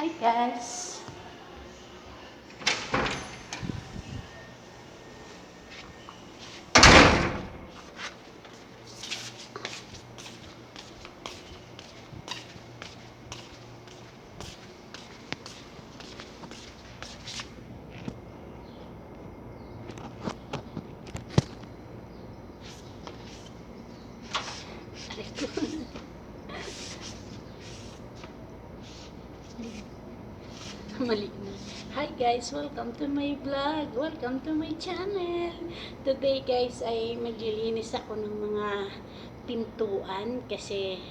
Hi guys! Mali na. Hi guys! Welcome to my vlog! Welcome to my channel! Today guys ay maglilinis ako ng mga pintuan kasi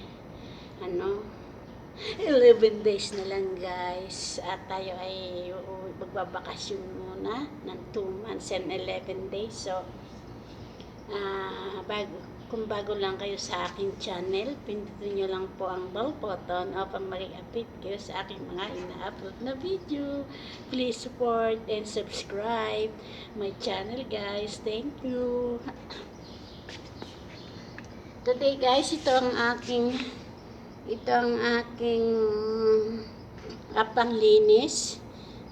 11 days na lang guys at tayo ay magbabakasyon muna ng 2 months and 11 days. So kung bago lang kayo sa aking channel, pindutin nyo lang po ang bell button upang mag-update kayo sa aking mga ina-upload na video. Please support and subscribe my channel guys. Thank you. Today guys, ito ang aking panglinis.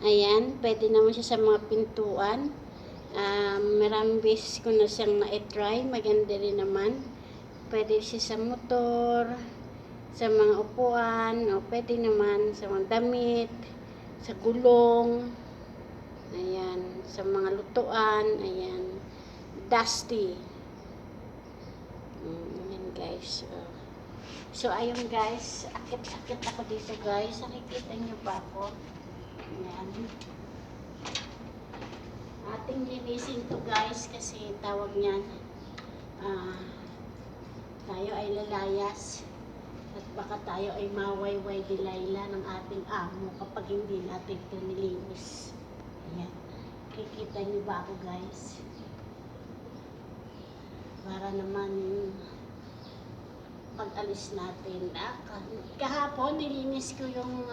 Ayan, pwede naman siya sa mga pintuan. Maraming beses ko na siyang na-try, maganda rin naman. Pwede siya sa motor, sa mga upuan, o pwede naman sa mga damit, sa gulong, ayan, sa mga lutuan, ayan, dusty. Ayan guys. So ayun guys, akit-akit ako dito guys. Nakikita niyo ba ako? Ayan. Ating linisin to guys kasi tawag niyan tayo ay lalayas at baka tayo ay mawayway dilayla ng ating amo kapag hindi natin ito nilinis. Ayan. Kikita niyo ba ako guys? Para naman pag-alis natin kahapon nilinis ko yung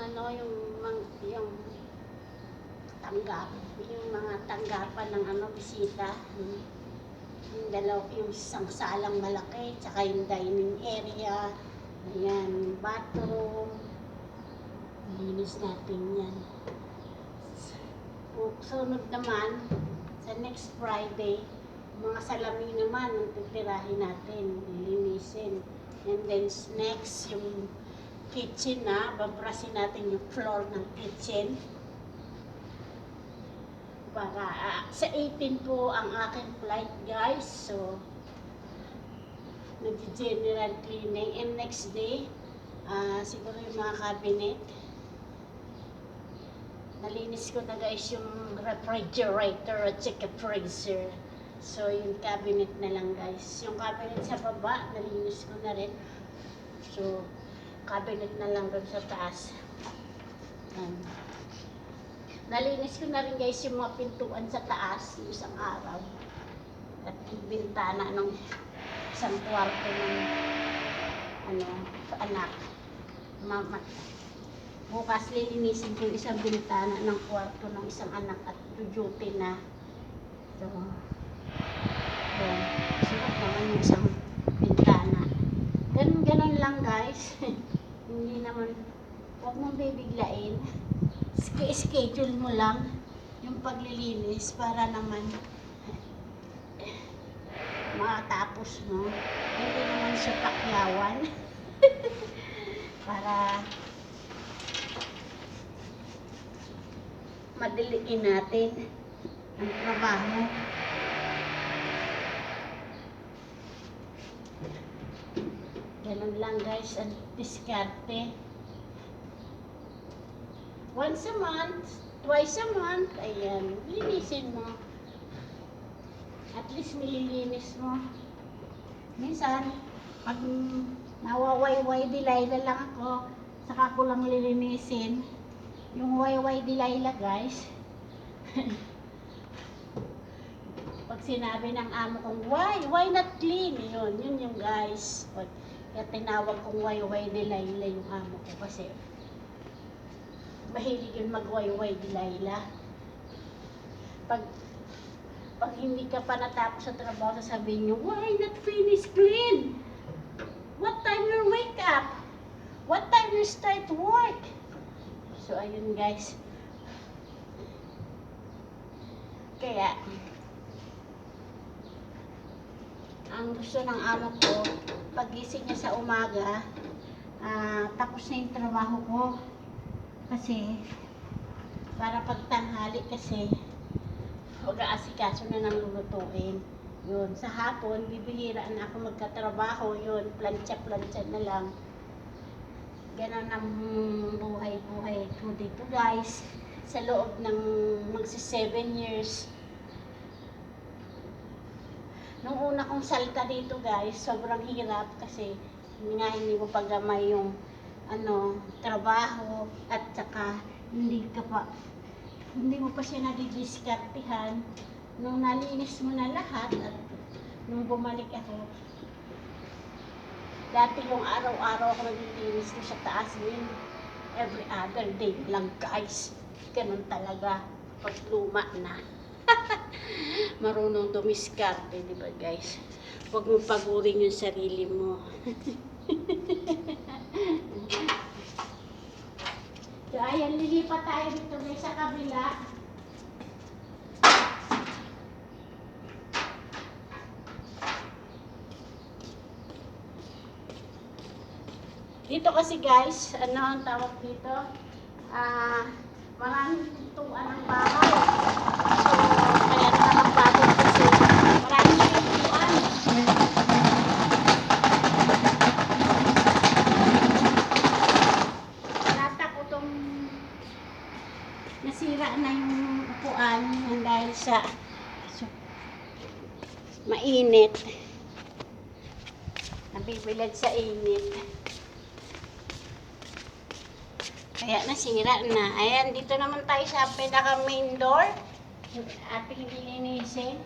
yung mga tanggapan ng bisita, yung isang salang malaki, tsaka yung dining area, ayan, bathroom, linis natin yan. Sunod naman, sa next Friday, mga salamin naman, ang titirahin natin, lilinisin. And then next, yung kitchen babrasin natin yung floor ng kitchen. Para sa 18 po ang aking flight guys. So nag-general cleaning and next day siguro yung mga cabinet nalinis ko na guys, yung refrigerator at saka freezer. So yung cabinet na lang guys, yung cabinet sa baba nalinis ko na rin. So cabinet na lang doon sa taas. Nalinis ko na rin guys yung mga pintuan sa taas yung isang araw. At yung bintana ng isang kwarto ng sa anak. Bukas lilinisin ko yung isang bintana ng kwarto ng isang anak at duty na. So, suot naman yung isang bintana. Ganun lang guys. Hindi naman, huwag mong bibiglain. Schedule mo lang yung paglilinis para naman matapos mo. Hindi naman siya takyawan. Para madiliin natin ang trabaho. Ganun lang guys ang diskarte. Once a month, twice a month, ayan, linisin mo. At least nililinis mo. Minsan, pag nawawayway dilayla lang ako, saka ko lang lilinisin. Yung wayway dilayla guys, pag sinabi ng amo kong, why not clean? Yun yung guys. Kaya tinawag kong wayway dilayla yung amo ko kasi mahilig yun magwayway dilayla. Pag hindi ka pa natapos sa trabaho, sasabihin nyo, why not finish clean? What time you wake up? What time you start work? So, ayun guys. Kaya, ang gusto ng amo ko, pagising niya sa umaga, tapos na yung trabaho ko. Kasi, para pagtanghali kasi, mag-aasikaso na ng lulutuin. Yun, sa hapon, bibihira na ako magkatrabaho. Yun, plantsa-plantsa na lang. Ganon ang buhay-buhay ko dito guys. Sa loob ng magsi 7 years. Nung una kong salta dito guys, sobrang hirap kasi hindi mo pagamay yung trabaho at saka hindi mo pa siya nadidiskartihan. Nung nalinis mo na lahat at nung bumalik ako, dati yung araw-araw ako naglilinis ko sa taas din. Every other day lang guys. Ganun talaga pag luma na. Marunong dumiskarte, di ba guys? Huwag mo pagurin yung sarili mo. So ayan, lilipat tayo dito guys sa kabila. Dito kasi guys, ano ang tawag dito? Maraming pintuan ng bahay. So, kaya nakakapagod kasi maraming pintuan. Nata ko itong nasira na yung upuan dahil sa mainit. Nabibilad sa init. Kaya nasira na. Ayan, dito naman tayo sa pinaka main door. Ating lilinisin.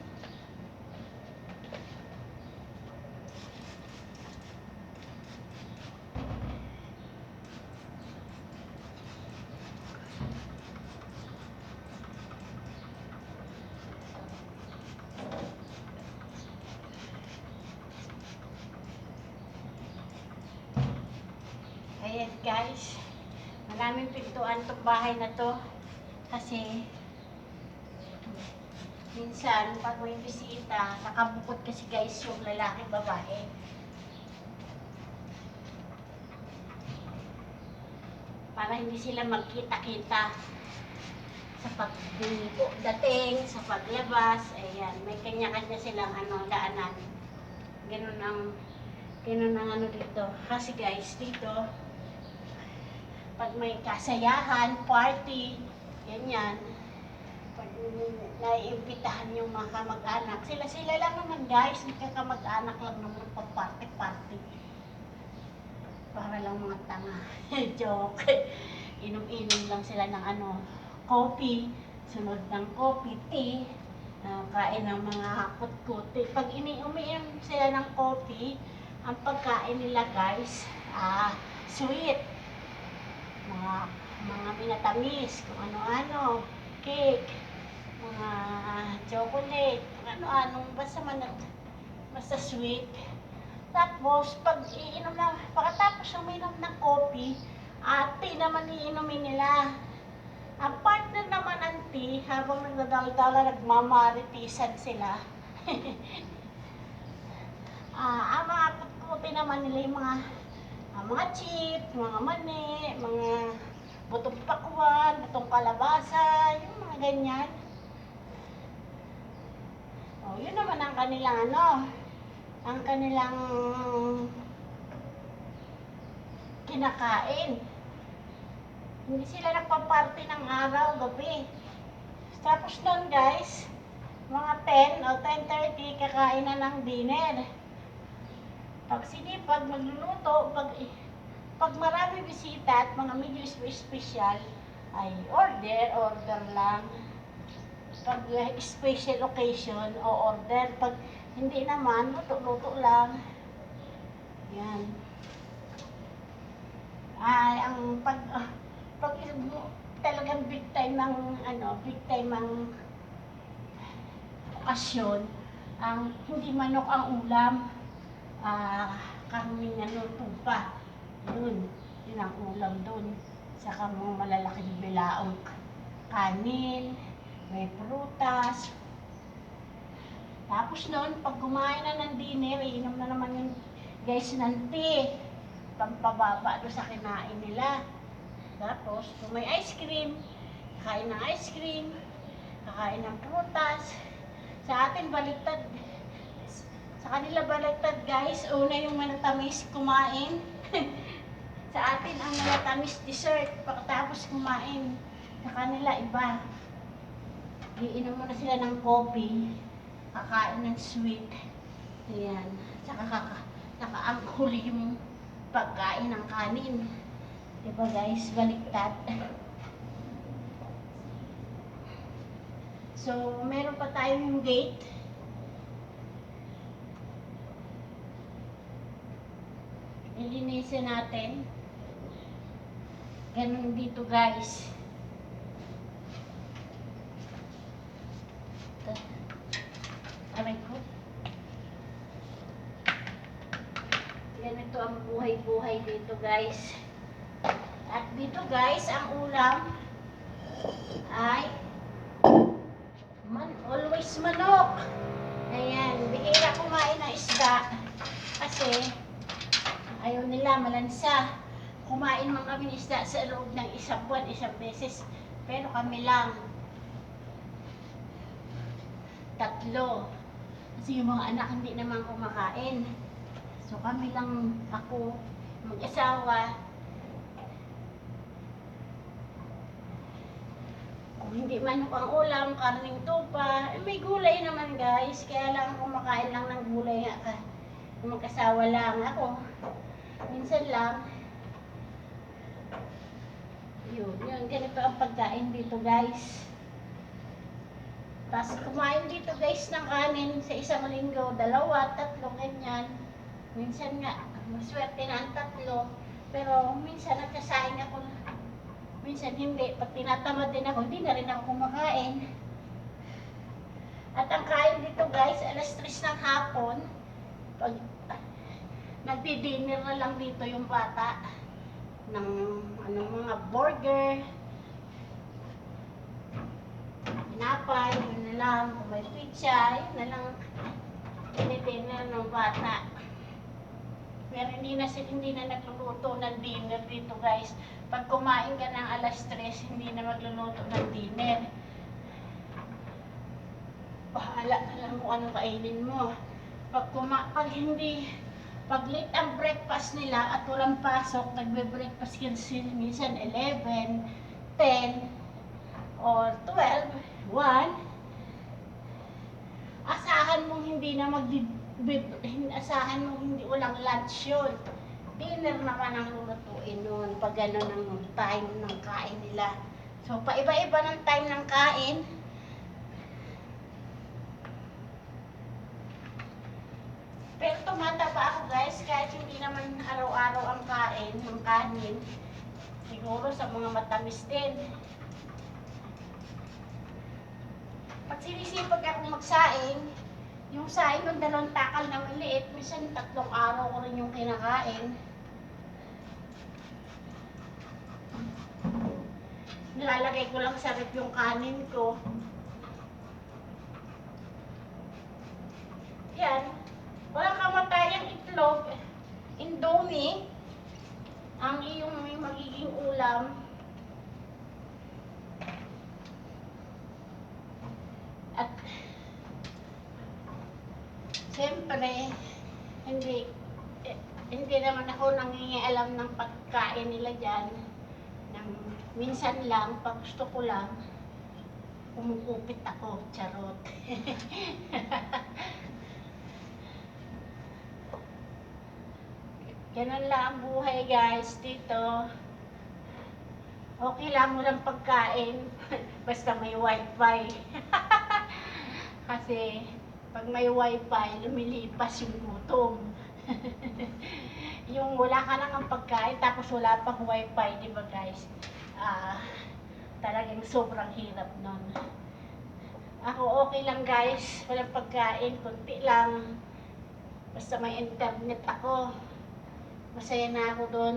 Ayan guys. Maraming pintuan itong bahay na to kasi minsan pag may bisita, nakabukod kasi guys yung lalaki babae. Para hindi sila magkita-kita sa pagdating, sa paglabas. Ayan, may kanya-kanya silang daanan. Ganun ang dito. Kasi guys, dito pag may kasayahan, party, ganyan, pag naiimbitahan yung mga kamag-anak, sila lang naman guys, nagkakamag-anak lang naman pag party-party. Para lang mga tanga. Joke. Inom-inom lang sila ng coffee, sunod ng coffee, tea, kain ng mga kutkuti. Pag umiinom sila ng coffee, ang pagkain nila guys, sweet. Mga minatamis, kung ano-ano, cake, mga chocolate, ano-anong, basta sweet. Tapos, pag iinom na, pagkatapos uminom ng coffee, tea naman iinumin nila. Ang partner naman ng tea, habang nagdadala, nagmamaritisan sila. Ang mga kutkuti naman nila yung mga chip, mga mani, mga butong pakwan, butong kalabasa, yung mga ganyan. Yun naman ang kanilang ang kanilang kinakain. Hindi sila nagpa-party ng araw, gabi. Tapos nun guys, mga 10 o 10:30, kakain na ng dinner. Pag magluluto, pag marami bisita at mga medyo special, ay order lang. Pag special occasion, o order. Pag hindi naman, luto lang. Yan. Ang pag talagang big time ng okasyon, hindi manok ang ulam. Karning tupa. Yun ang ulam dun. Saka mga malalaking bilaong kanin, may prutas. Tapos noon, pag kumain na ng dinner, iinom na naman yung guys ng tea. Pampababa doon sa kinain nila. Tapos, kung may ice cream, kakain ng ice cream, kakain ng prutas. Sa atin, baliktad. Sa kanila baliktad guys, una yung manatamis kumain. Sa atin, ang manatamis dessert, pagkatapos kumain. Sa kanila, iba. Iinom mo na sila ng coffee. Kakain ng sweet. Ayan. Saka ang huli yung pagkain ng kanin. Diba guys? Baliktad. So, meron pa tayong gate. Ilinisin natin. Ganun dito guys. Aray ko. Ganito ang buhay-buhay dito guys. At dito guys, ang ulam ay always manok. Ayan, bihira kumain ng isda kasi ayaw nila malansa. Kumain man kami ng isda sa loob ng isang buwan, isang beses. Pero kami lang 3. Kasi yung mga anak hindi naman kumakain. So kami lang, ako, mag-asawa. Kung hindi manok ang ulam, karning tupa, may gulay naman guys. Kaya lang kumakain lang ng gulay nga. Mag-asawa lang ako. Minsan lang. Yun, ganito ang pagkain dito guys. Tapos kumain dito guys ng kanin sa isang linggo, 2, 3, ganyan. Minsan nga, maswerte na ang 3. Pero minsan nagkasaing ako, minsan hindi. Pag tinatamad din ako, hindi na rin ako kumakain. At ang kain dito guys, 3:00 ng hapon. Pag nagdi-dinner na lang dito yung bata ng mga burger, pinapay, yun na lang, kung may pizza, yun na lang dinner ng bata. Pero hindi na nagluluto ng dinner dito guys. Pag kumain ka ng 3:00, hindi na magluluto ng dinner. Bahala ka lang kung anong kainin mo. Pag late ang breakfast nila at walang pasok, nagbe-breakfast kasi minsan 11, 10, or 12, 1, asahan mong hindi walang lunch yun. Dinner naman ang lulutuin nun pag gano'n ang time ng kain nila. So, paiba-iba ng time ng kain. Pero tumataba ako guys, kahit hindi naman araw-araw ang kain, ng kanin. Siguro sa mga matamis din. Pag sinisipag ako magsaing, yung saing ng 2 takal na maliit, minsan 3 araw ko rin yung kinakain. Nilalagay ko lang sa rep yung kanin ko. Yan. Walang kamatayang itlog. Indomie. Ang iyong may magiging ulam. At siyempre, hindi naman ako nangingialam ng pagkain nila dyan. Minsan lang, pag gusto ko lang, kumukupit ako, charot. Ganun lang ang buhay guys dito. Okay lang walang pagkain, basta may wifi. Kasi pag may wifi, lumilipas yung gutom. Yung wala ka lang ang pagkain, tapos wala pang wifi, di ba guys? Talagang sobrang hirap nun. Ako okay lang guys, walang pagkain, kunti lang. Basta may internet ako. Masaya na ako doon.